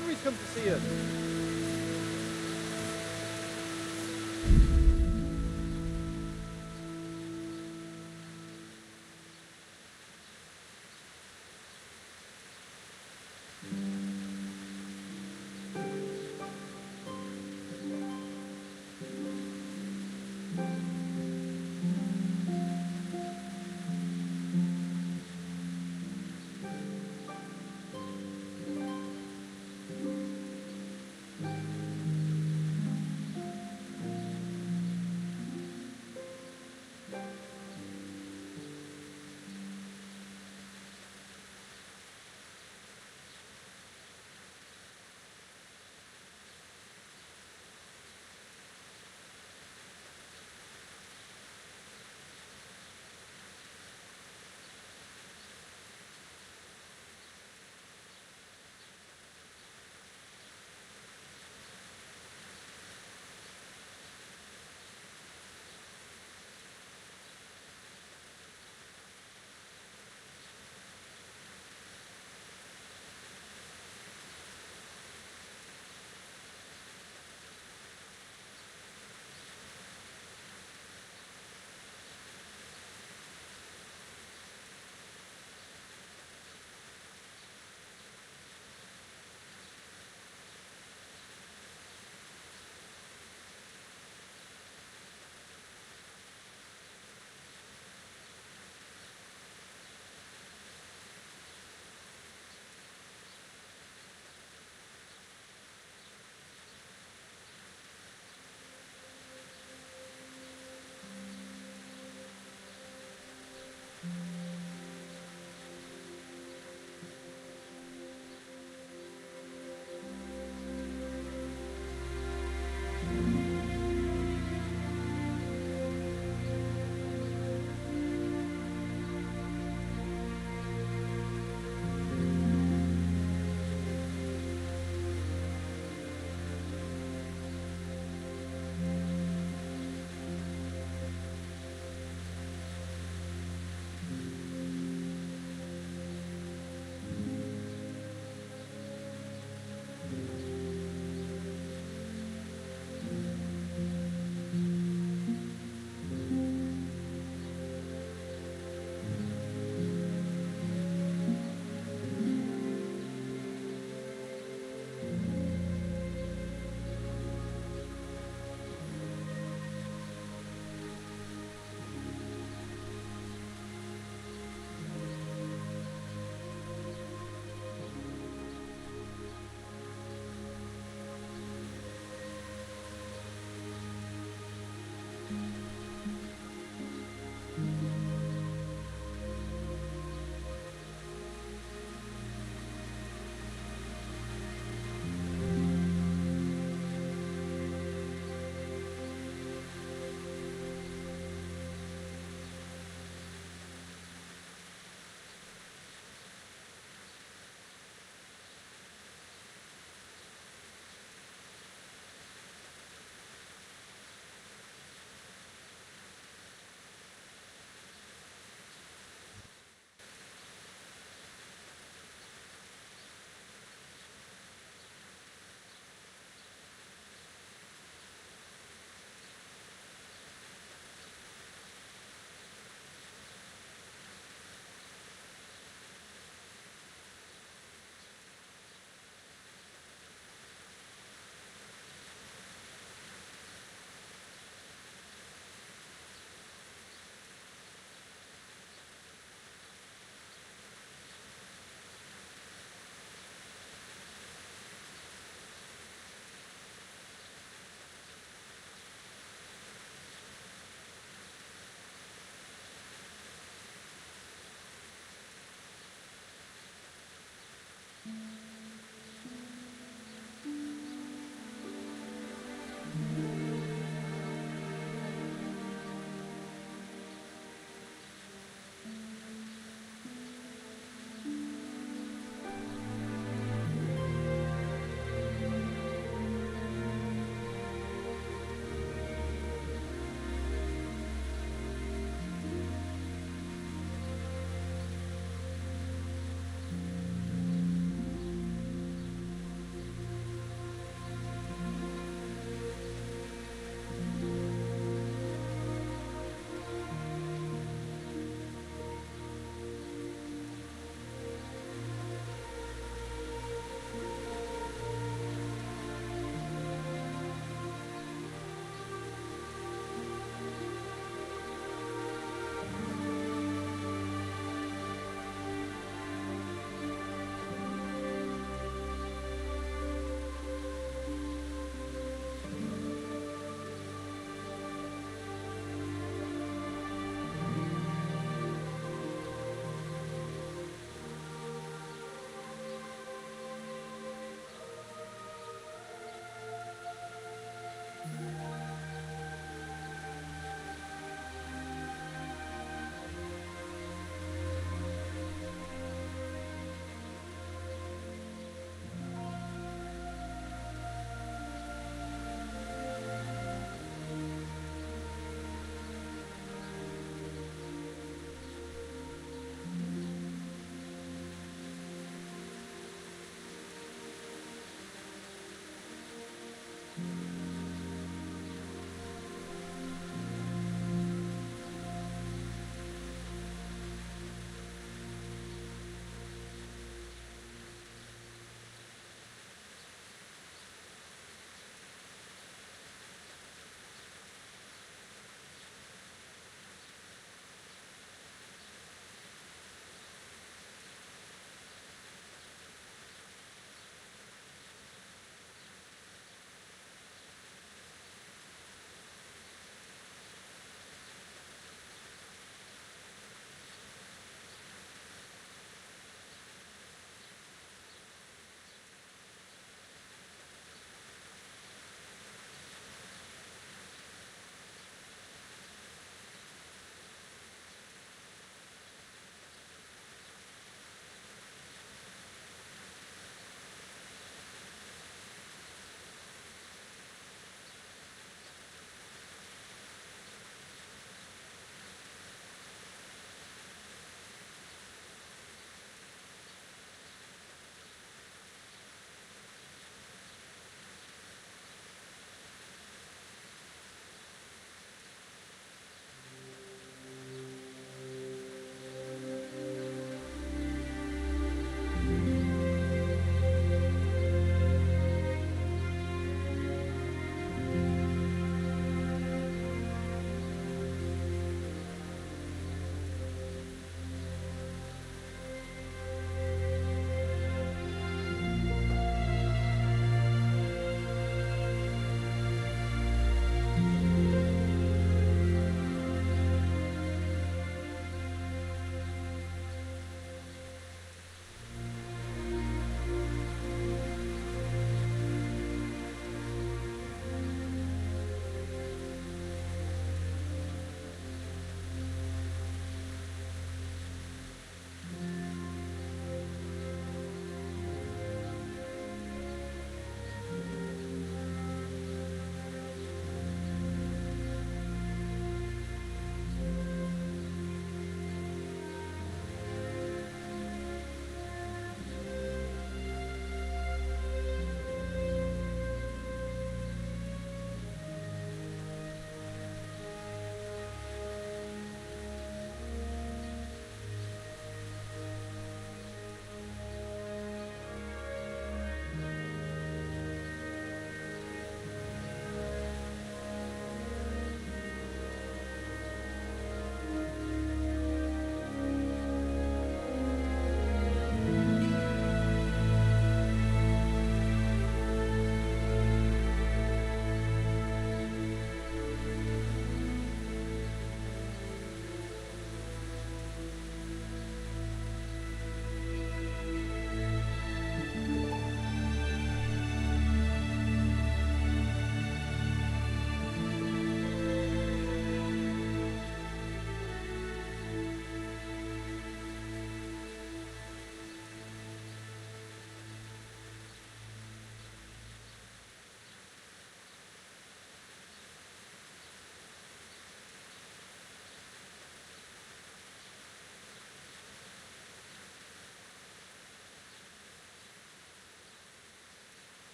Ivory's come to see us.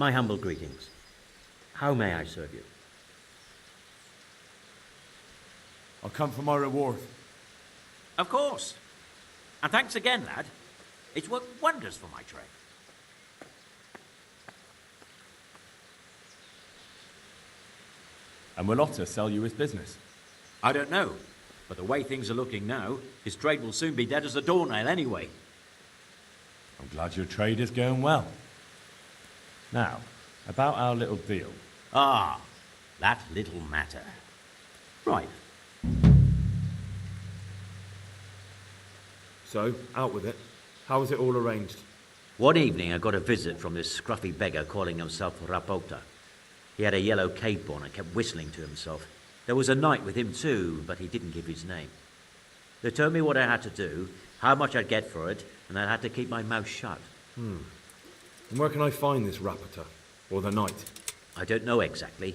My humble greetings. How may I serve you? I'll come for my reward. Of course. And thanks again, lad. It's worked wonders for my trade. And will Otter sell you his business? I don't know, but the way things are looking now, his trade will soon be dead as a doornail anyway. I'm glad your trade is going well. Now, about our little deal. Ah, that little matter. Right. So, out with it. How was it all arranged? One evening I got a visit from this scruffy beggar calling himself Rapota. He had a yellow cape on and kept whistling to himself. There was a knight with him too, but he didn't give his name. They told me what I had to do, how much I'd get for it, and I had to keep my mouth shut. And where can I find this Rapota? Or the knight? I don't know exactly.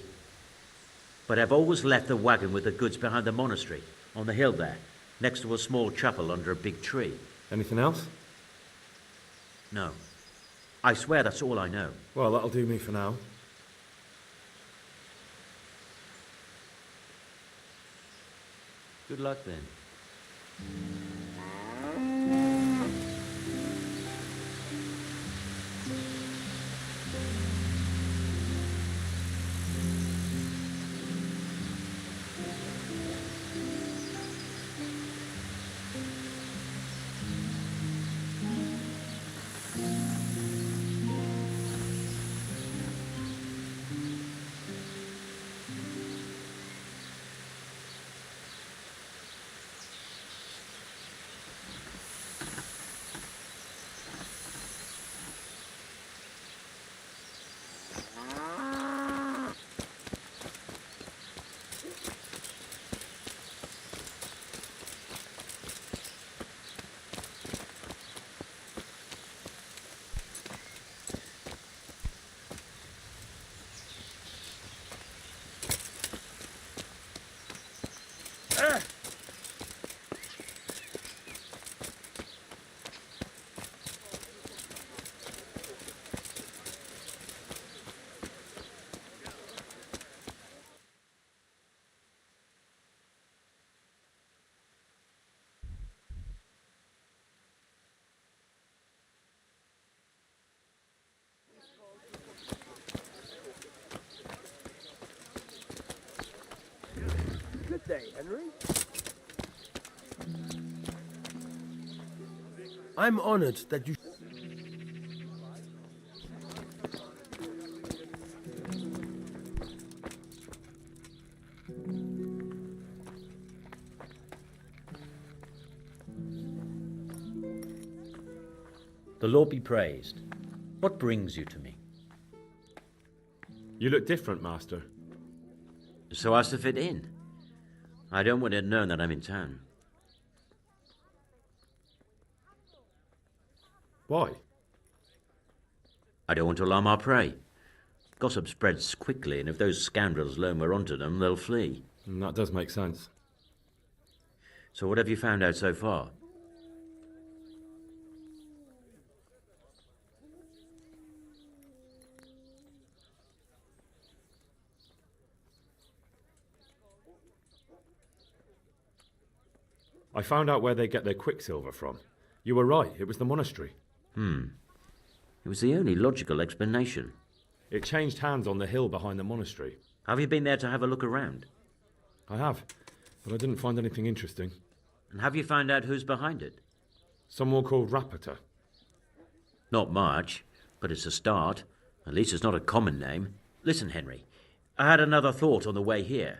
But I've always left the wagon with the goods behind the monastery, on the hill there, next to a small chapel under a big tree. Anything else? No. I swear that's all I know. Well, that'll do me for now. Good luck then. Good day, Henry. I'm honored that you... The Lord be praised. What brings you to me? You look different, Master. So as to fit in. I don't want it known that I'm in town. Why? I don't want to alarm our prey. Gossip spreads quickly, and if those scoundrels learn we're onto them, they'll flee. That does make sense. So what have you found out so far? I found out where they get their quicksilver from. You were right, it was the monastery. It was the only logical explanation. It changed hands on the hill behind the monastery. Have you been there to have a look around? I have, but I didn't find anything interesting. And have you found out who's behind it? Someone called Rapota. Not much, but it's a start. At least it's not a common name. Listen, Henry, I had another thought on the way here.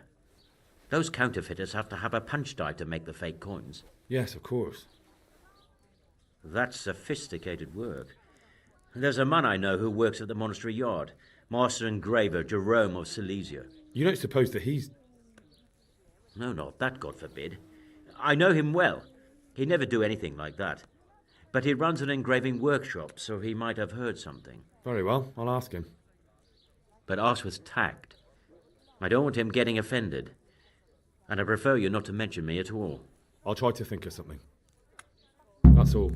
Those counterfeiters have to have a punch die to make the fake coins. Yes, of course. That's sophisticated work. There's a man I know who works at the monastery yard, Master Engraver Jerome of Silesia. You don't suppose that he's... No, not that, God forbid. I know him well. He'd never do anything like that. But he runs an engraving workshop, so he might have heard something. Very well, I'll ask him. But ask with tact. I don't want him getting offended. And I prefer you not to mention me at all. I'll try to think of something. That's all.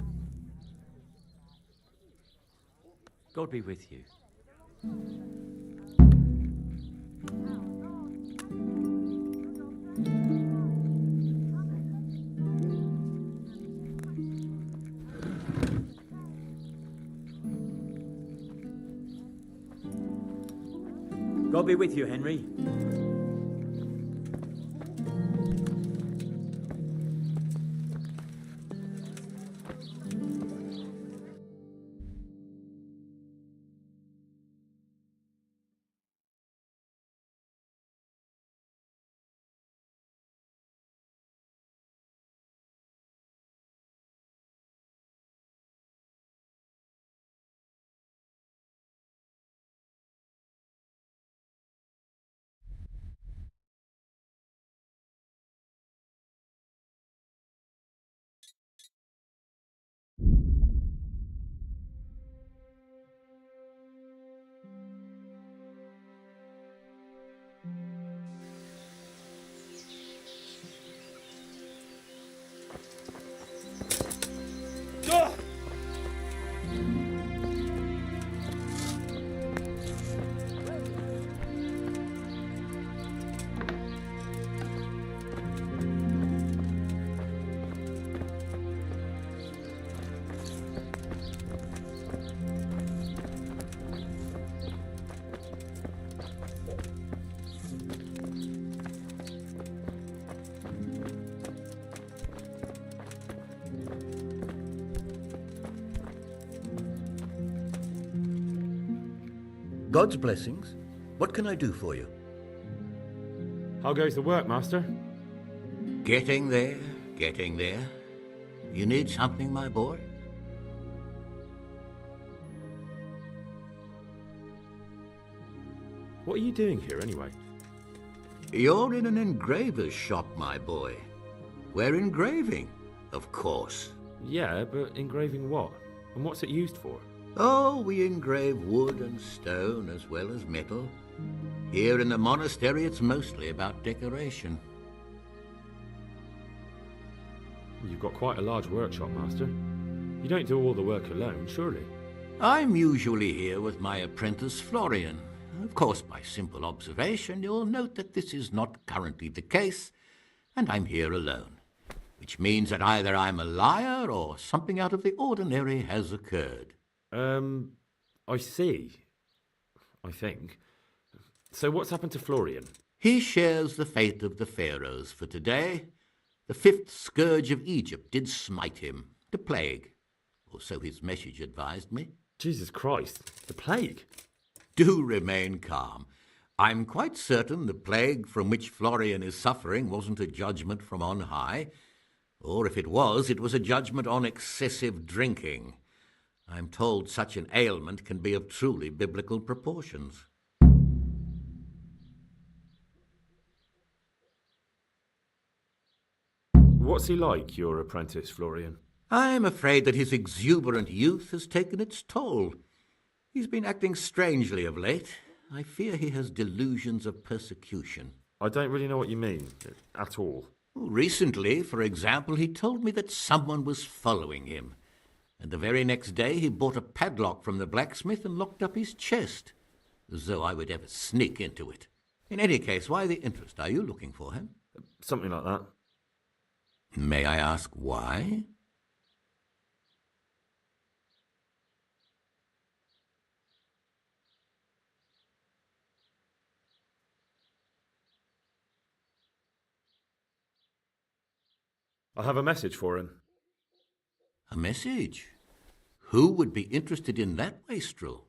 God be with you. God be with you, Henry. God's blessings. What can I do for you? How goes the work, Master? Getting there, getting there. You need something, my boy? What are you doing here, anyway? You're in an engraver's shop, my boy. We're engraving, of course. Yeah, but engraving what? And what's it used for? Oh, we engrave wood and stone as well as metal. Here in the monastery, it's mostly about decoration. You've got quite a large workshop, Master. You don't do all the work alone, surely? I'm usually here with my apprentice, Florian. Of course, by simple observation, you'll note that this is not currently the case, and I'm here alone, which means that either I'm a liar or something out of the ordinary has occurred. I see. I think. So what's happened to Florian? He shares the fate of the pharaohs for today. The fifth scourge of Egypt did smite him, the plague, or so his message advised me. Jesus Christ, the plague? Do remain calm. I'm quite certain the plague from which Florian is suffering wasn't a judgment from on high, or if it was a judgment on excessive drinking. I'm told such an ailment can be of truly biblical proportions. What's he like, your apprentice, Florian? I'm afraid that his exuberant youth has taken its toll. He's been acting strangely of late. I fear he has delusions of persecution. I don't really know what you mean, at all. Recently, for example, he told me that someone was following him. And the very next day he bought a padlock from the blacksmith and locked up his chest, as though I would ever sneak into it. In any case, why the interest? Are you looking for him? Something like that. May I ask why? I have a message for him. A message? Who would be interested in that wastrel?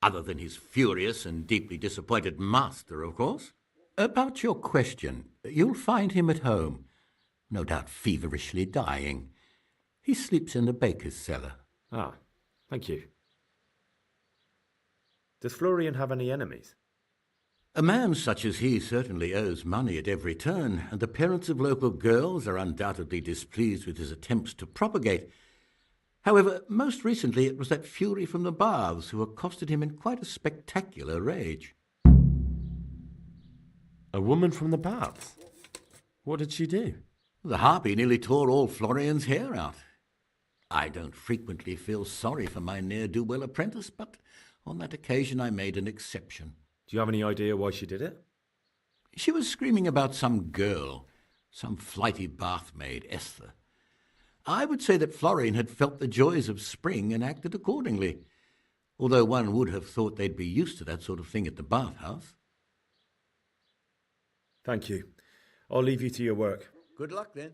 Other than his furious and deeply disappointed master, of course. About your question, you'll find him at home, no doubt feverishly dying. He sleeps in the baker's cellar. Ah, thank you. Does Florian have any enemies? A man such as he certainly owes money at every turn, and the parents of local girls are undoubtedly displeased with his attempts to propagate. However, most recently it was that fury from the baths who accosted him in quite a spectacular rage. A woman from the baths? What did she do? The harpy nearly tore all Florian's hair out. I don't frequently feel sorry for my ne'er-do-well apprentice, but On that occasion, I made an exception. Do you have any idea why she did it? She was screaming about some girl, some flighty bath maid, Esther. I would say that Florine had felt the joys of spring and acted accordingly, although one would have thought they'd be used to that sort of thing at the bathhouse. Thank you. I'll leave you to your work. Good luck, then.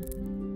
it.